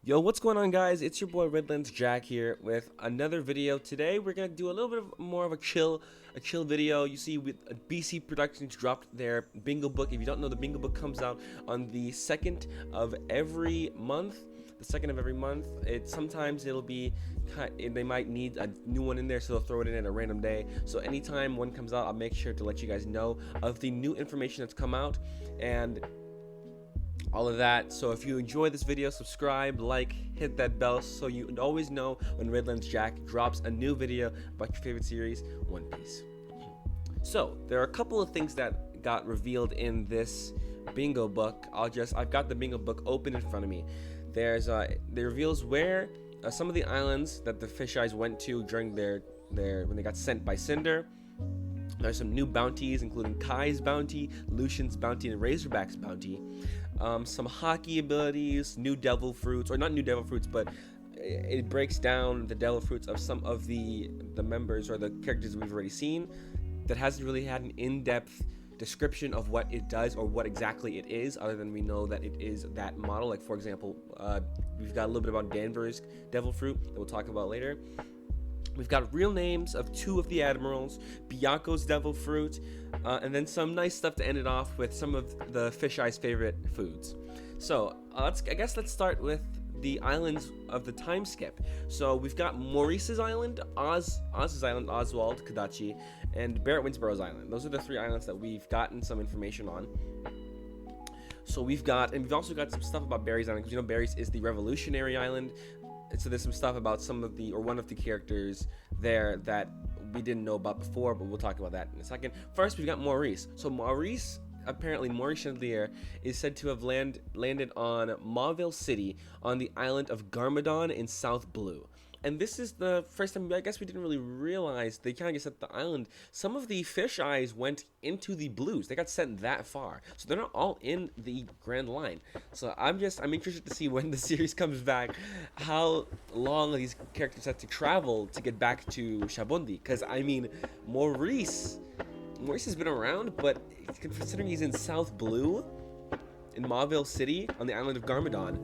Yo, what's going on, guys? It's your boy Redlands Jack here with another video. Today we're gonna do a little bit more of a chill video. You see, with BC Productions dropped their bingo book. If you don't know, the bingo book comes out on the second of every month. The second of every month. Sometimes it'll be they might need a new one in there, so they'll throw it in at a random day. So anytime one comes out, I'll make sure to let you guys know of the new information that's come out and all of that. So if you enjoy this video, subscribe, like, hit that bell so you always know when Redlands Jack drops a new video about your favorite series, One Piece. So there are a couple of things that got revealed in this bingo book. I've got the bingo book open in front of me. It reveals where some of the islands that the Fish Eyes went to during their when they got sent by Cinder. There's some new bounties, including Kai's bounty, Lucian's bounty, and Razorback's bounty. Some hockey abilities, new devil fruits, or not new devil fruits, but it breaks down the devil fruits of some of the members or the characters we've already seen. That hasn't really had an in-depth description of what it does or what exactly it is, other than we know that it is that model. Like, for example, we've got a little bit about Danvers' devil fruit that we'll talk about later. We've got real names of 2 of the admirals, Byaku's devil fruit, and then some nice stuff to end it off with some of the Fish Eye's favorite foods. So I guess let's start with the islands of the time skip. So we've got Maurice's island, Oz's island, Oswald, Kadachi, and Barrett Winsboro's island. Those are the 3 islands that we've gotten some information on. So we've also got some stuff about Barry's island, because Barry's is the revolutionary island. So there's some stuff about one of the characters there that we didn't know about before, but we'll talk about that in a second. First, we've got Maurice. So Maurice Chandelier is said to have landed on Mauville City on the island of Garmadon in South Blue. And this is the first time, I guess we didn't really realize they kind of just set the island. Some of the Fish Eyes went into the Blues. They got sent that far. So they're not all in the Grand Line. So I'm interested to see when the series comes back, how long these characters have to travel to get back to Shabondi. Because, Maurice has been around, but considering he's in South Blue, in Mauville City, on the island of Garmadon,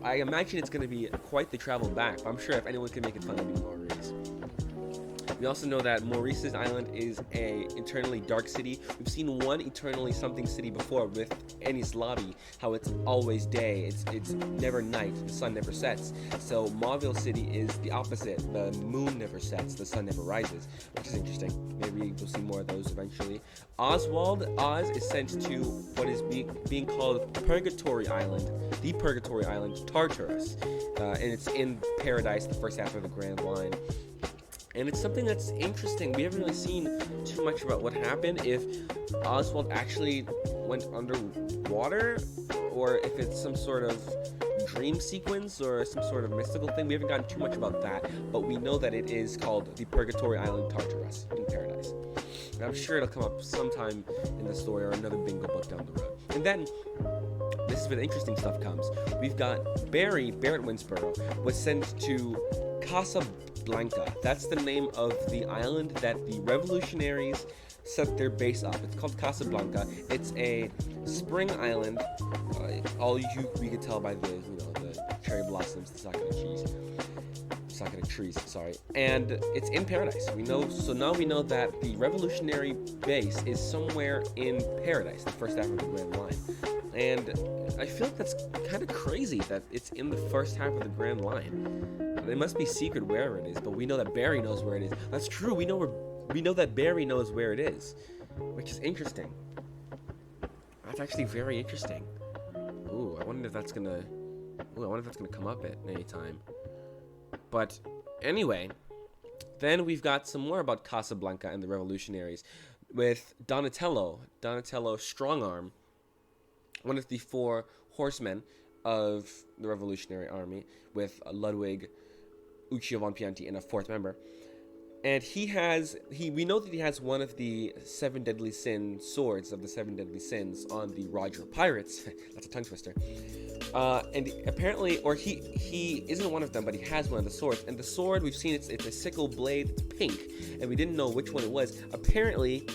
I imagine it's going to be quite the travel back. I'm sure if anyone can make it fun, it'll be Maurice. We also know that Maurice's island is a eternally dark city. We've seen one eternally something city before with Enies Lobby, how it's always day, it's never night, the sun never sets. So Mauville City is the opposite. The moon never sets, the sun never rises, which is interesting. Maybe we'll see more of those eventually. Oz is sent to what is being called Purgatory Island, the Purgatory Island, Tartarus, and it's in Paradise, the first half of the Grand Line. And it's something that's interesting. We haven't really seen too much about what happened, if Oswald actually went underwater, or if it's some sort of dream sequence or some sort of mystical thing. We haven't gotten too much about that, but we know that it is called the Purgatory Island Tartarus in Paradise. And I'm sure it'll come up sometime in the story or another bingo book down the road. And then, this is where the interesting stuff comes. We've got Barrett Winsboro was sent to Casablanca. That's the name of the island that the revolutionaries set their base up. It's called Casablanca. It's a spring island. We could tell by the cherry blossoms, the sakura trees. Sorry, and it's in Paradise. So now we know that the revolutionary base is somewhere in Paradise, the first half of the Grand Line. And I feel like that's kind of crazy that it's in the first half of the Grand Line. It must be secret wherever it is, but we know that Barry knows where it is. That's true. We know that Barry knows where it is, which is interesting. That's actually very interesting. I wonder if that's gonna come up at any time. But anyway, then we've got some more about Casablanca and the revolutionaries with Donatello Strongarm, one of the 4 horsemen of the Revolutionary Army, with Ludwig, Uchiha von Pianti, and a 4th member. And we know that he has one of the 7 deadly swords of the 7 deadly sins on the Roger Pirates. That's a tongue twister. And apparently, or he isn't one of them, but he has one of the swords. And the sword, we've seen it's a sickle blade, it's pink, and we didn't know which one it was. Apparently,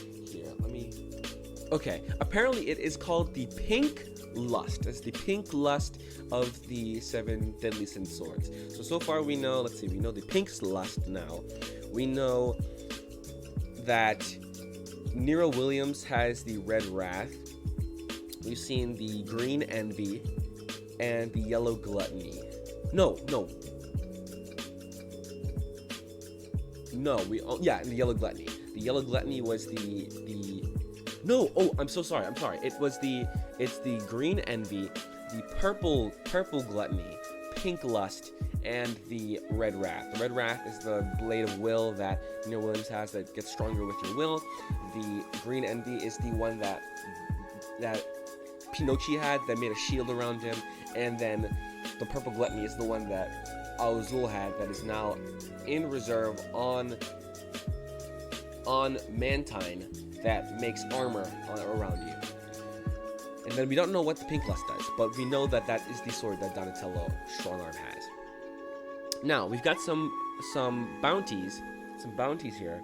apparently it is called the Pink lust. That's the pink lust of the 7 deadly sin swords. So far we know, let's see, we know the pink lust now. We know that Nero Williams has the red wrath. We've seen the green envy and the yellow gluttony. No, the yellow gluttony. The yellow gluttony was I'm so sorry. It's the green envy, the purple gluttony, pink lust, and the red wrath. The red wrath is the blade of will that Nero Williams has that gets stronger with your will. The green envy is the one that Pinocchio had that made a shield around him, and then the purple gluttony is the one that Al-Azul had that is now in reserve on Mantine that makes armor around you. And then we don't know what the pink lust does, but we know that that is the sword that Donatello Strongarm has. Now we've got some bounties here.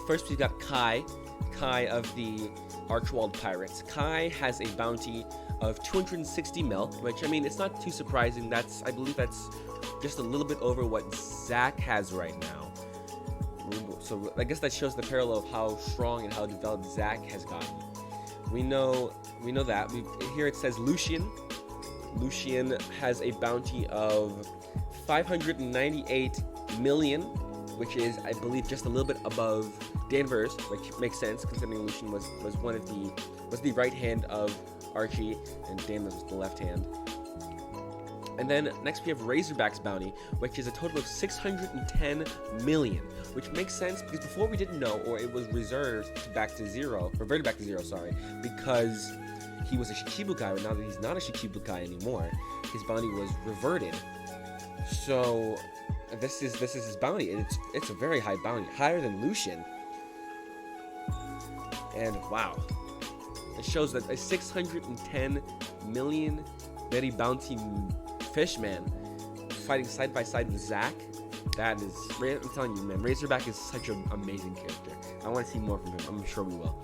First we've got Kai of the Archwald Pirates. Kai has a bounty of 260 mil, which, I mean, it's not too surprising. I believe that's just a little bit over what Zack has right now. So I guess that shows the parallel of how strong and how developed Zack has gotten. We know that. Here it says Lucian. Lucian has a bounty of 598 million, which is, I believe, just a little bit above Danvers, which makes sense considering Lucian was the right hand of Archie and Danvers was the left hand. And then next we have Razorback's bounty, which is a total of 610 million, which makes sense because before we didn't know, or it was reverted back to zero, because he was a Shichibukai, but now that he's not a Shichibukai anymore, his bounty was reverted. So this is his bounty. It's a very high bounty, higher than Lucian. And wow, it shows that a 610 million very bounty fishman fighting side by side with Zack. That is, I'm telling you, man, Razorback is such an amazing character. I want to see more from him. I'm sure we will.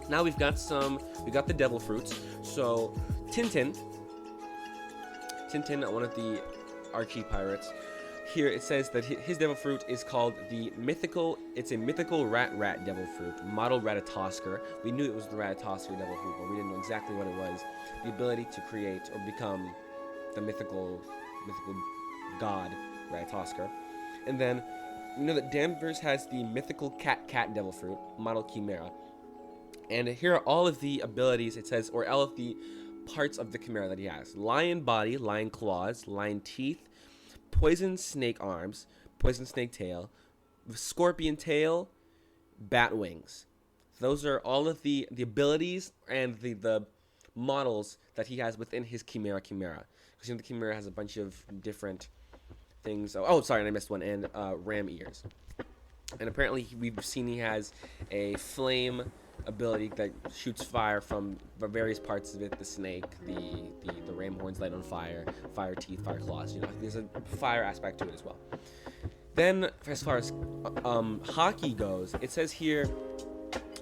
Now we got the devil fruits. So Tintin, one of the Archie pirates. Here it says that his devil fruit is called it's a mythical rat devil fruit, model Ratatoskr. We knew it was the Ratatoskr devil fruit, but we didn't know exactly what it was. The ability to create or become the mythical god Ratatoskr. And then we know that Danvers has the mythical cat devil fruit, model Chimera. And here are all of the abilities, it says, or all of the parts of the Chimera that he has. Lion body, lion claws, lion teeth, poison snake arms, poison snake tail, scorpion tail, bat wings. Those are all of the abilities and the models that he has within his Chimera. Because the Chimera has a bunch of different things. Oh, sorry, and I missed one. And ram ears. And apparently we've seen he has a flame ability that shoots fire from the various parts of it. The snake, the ram horns light on fire, fire teeth, fire claws. You know, there's a fire aspect to it as well. Then, as far as hockey goes, it says here,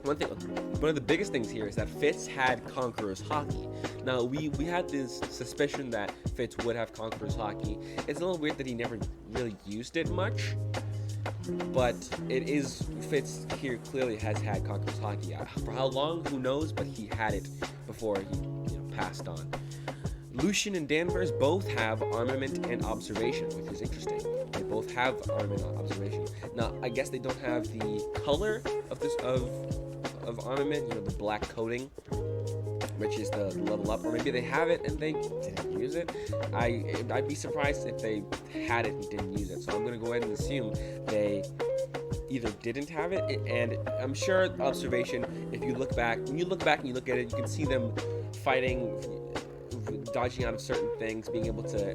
one of the biggest things here is that Fitz had Conqueror's Haki. Now, we had this suspicion that Fitz would have Conqueror's Haki. It's a little weird that he never really used it much, but it is, Fitz here clearly has had Conqueror's Haki. For how long, who knows, but he had it before he passed on. Lucian and Danvers both have armament and observation, which is interesting. They both have armament and observation. Now, I guess they don't have the color of this of armament, the black coating, which is the level up, or maybe they have it and they didn't use it. I'd be surprised if they had it and didn't use it. So I'm gonna go ahead and assume they either didn't have it, and I'm sure observation. When you look back and you look at it, you can see them fighting, dodging out of certain things, being able to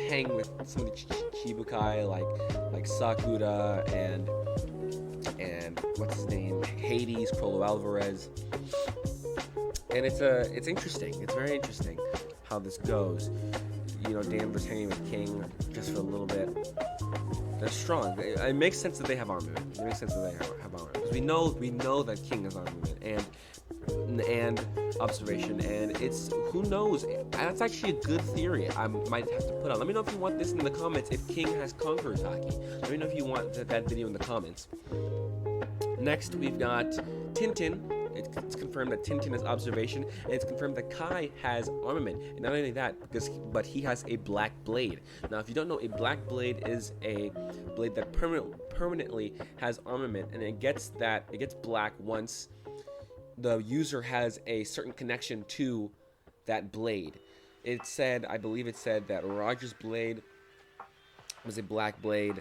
hang with some of the Chibukai like Sakura and what's his name, Hades, Crollo Alvarez. And it's interesting. It's very interesting how this goes. Danvers hanging with King just for a little bit. They're strong. It makes sense that they have armament. It makes sense that they have armament because we know that King has armament, and and observation, and it's, who knows, that's actually a good theory. I might have to put on. Let me know if you want this in the comments, if King has Conqueror's Haki. Let me know if you want that video in the comments. Next, we've got Tintin. It's confirmed that Tintin has observation, and it's confirmed that Kai has armament. And not only that, but he has a black blade. Now, if you don't know, a black blade is a blade that permanently has armament, and it gets black once the user has a certain connection to that blade. I believe it said that Roger's blade was a black blade,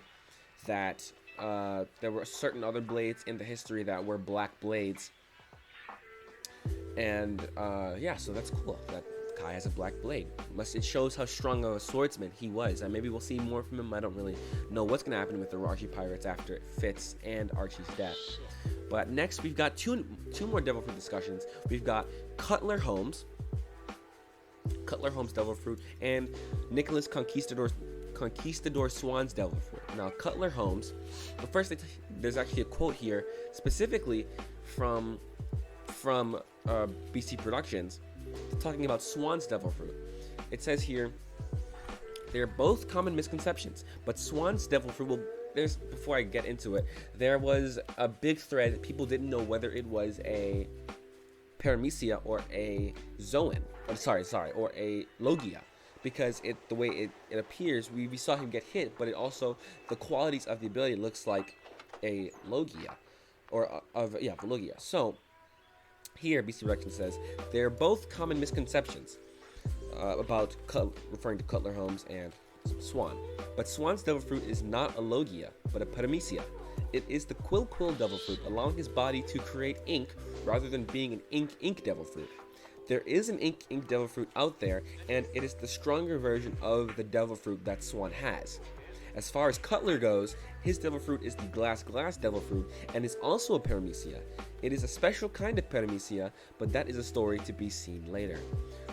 that there were certain other blades in the history that were black blades. And yeah, so that's cool that Kai has a black blade. It shows how strong of a swordsman he was. And maybe we'll see more from him. I don't really know what's going to happen with the Raji Pirates after Fitz and Archie's death. But next, we've got two more Devil Fruit discussions. We've got Cutler Holmes Devil Fruit, and Nicholas Conquistador Swan's Devil Fruit. Now, Cutler Holmes, but first, there's actually a quote here specifically from BC Productions talking about Swan's Devil Fruit. It says here, they're both common misconceptions, but Swan's Devil Fruit before I get into it, there was a big thread. People didn't know whether it was a Paramecia or a Zoan, or a Logia, because the way it appears, we saw him get hit, but it also, the qualities of the ability looks like a Logia, Logia. So here, BC Productions says they're both common misconceptions about referring to Cutler Holmes and Swan. But Swan's Devil Fruit is not a Logia, but a Paramecia. It is the Quill Devil Fruit, allowing his body to create ink rather than being an ink Devil Fruit. There is an ink Devil Fruit out there, and it is the stronger version of the Devil Fruit that Swan has. As far as Cutler goes, his Devil Fruit is the Glass Devil Fruit, and is also a Paramecia. It is a special kind of Paramecia, but that is a story to be seen later.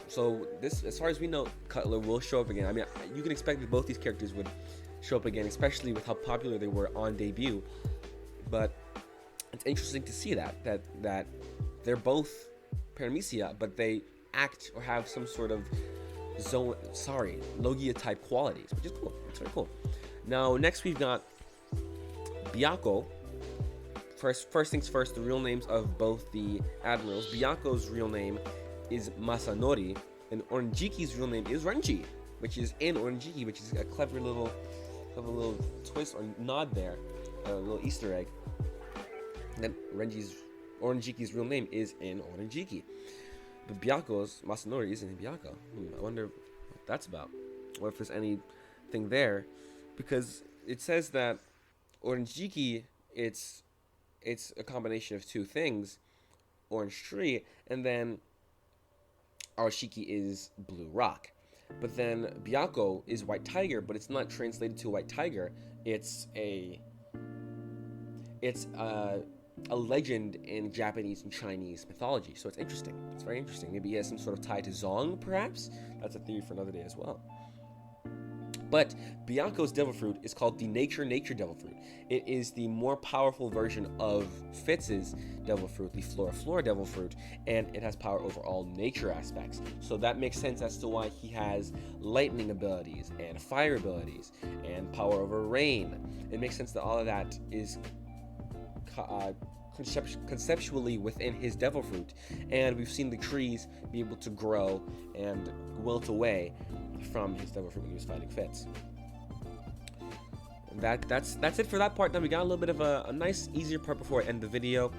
So this, as far as we know, Cutler will show up again. I mean, you can expect that both these characters would show up again, especially with how popular they were on debut. But it's interesting to see that they're both Paramecia, but they act or have some sort of Logia type qualities, which is cool. It's very cool. Now, next we've got Byakko. First things first, the real names of both the admirals. Byakko's real name is Masanori, and Oranjiki's real name is Renji, which is in Oranjiki, which is a clever little twist or nod there, a little Easter egg. And then Oranjiki's real name is in Oranjiki, but Byakko's Masanori isn't in Byakko. I wonder what that's about. What if there's anything there? Because it says that Oranjiki, it's a combination of two things, orange tree, and then Arashiki is blue rock. But then Byakko is white tiger, but it's not translated to white tiger. It's a legend in Japanese and Chinese mythology. So it's interesting. It's very interesting. Maybe he has some sort of tie to Zong, perhaps? That's a theory for another day as well. But Byakko's Devil Fruit is called the Nature Devil Fruit. It is the more powerful version of Fitz's Devil Fruit, the Flora Devil Fruit, and it has power over all nature aspects. So that makes sense as to why he has lightning abilities and fire abilities and power over rain. It makes sense that all of that is conceptually within his Devil Fruit, and we've seen the trees be able to grow and wilt away from his Devil Fruit when he was fighting Fitz. That's it for that part. Now we got a little bit of a nice easier part before I end the video.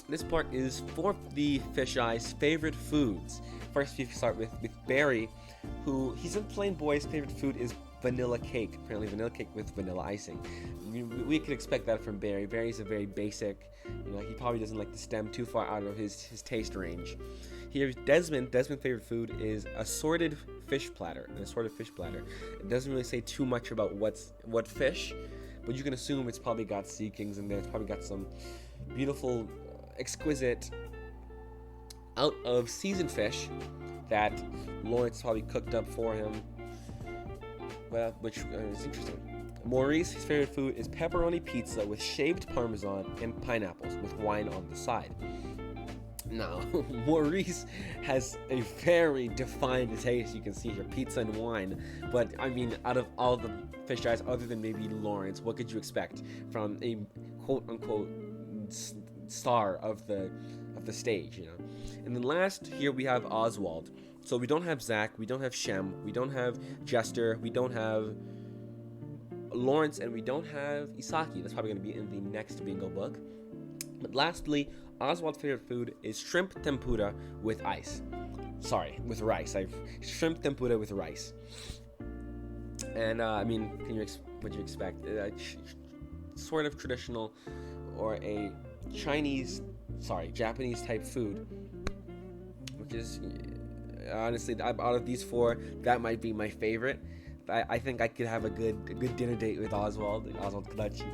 This part is for the Fisheye's favorite foods. First, we start with Barry, who he's in Plain Boy's favorite food is vanilla cake. Apparently vanilla cake with vanilla icing. We could expect that from Barry. Barry's a very basic, he probably doesn't like to stem too far out of his taste range. Here's Desmond's favorite food is assorted fish platter. An assorted fish platter. It doesn't really say too much about what fish, but you can assume it's probably got sea kings in there. It's probably got some beautiful, exquisite, out of season fish that Lawrence probably cooked up for him. Well, which is interesting. Maurice, his favorite food is pepperoni pizza with shaved parmesan and pineapples with wine on the side. Now, Maurice has a very defined taste. You can see here, pizza and wine. But I mean, out of all the fisheyes, other than maybe Lawrence, what could you expect from a quote-unquote star of the stage, you know? And then last, here we have Oswald. So we don't have Zach, we don't have Shem, we don't have Jester, we don't have Lawrence, and we don't have Isaki. That's probably going to be in the next bingo book. But lastly, Oswald's favorite food is shrimp tempura with ice. Sorry, with rice. Shrimp tempura with rice. And I mean, what do you expect? Sort of traditional, or a Japanese type food, which is honestly, out of these four, that might be my favorite. I think I could have a good dinner date with Oswald Kadachi.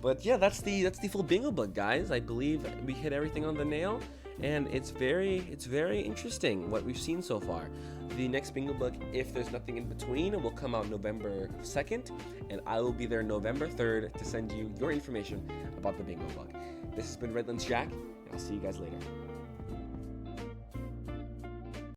But yeah, that's the full bingo book, guys. I believe we hit everything on the nail, and it's very interesting what we've seen so far. The next bingo book, if there's nothing in between, will come out November 2nd, and I will be there November 3rd to send you your information about the bingo book. This has been Redlands Jack, and I'll see you guys later.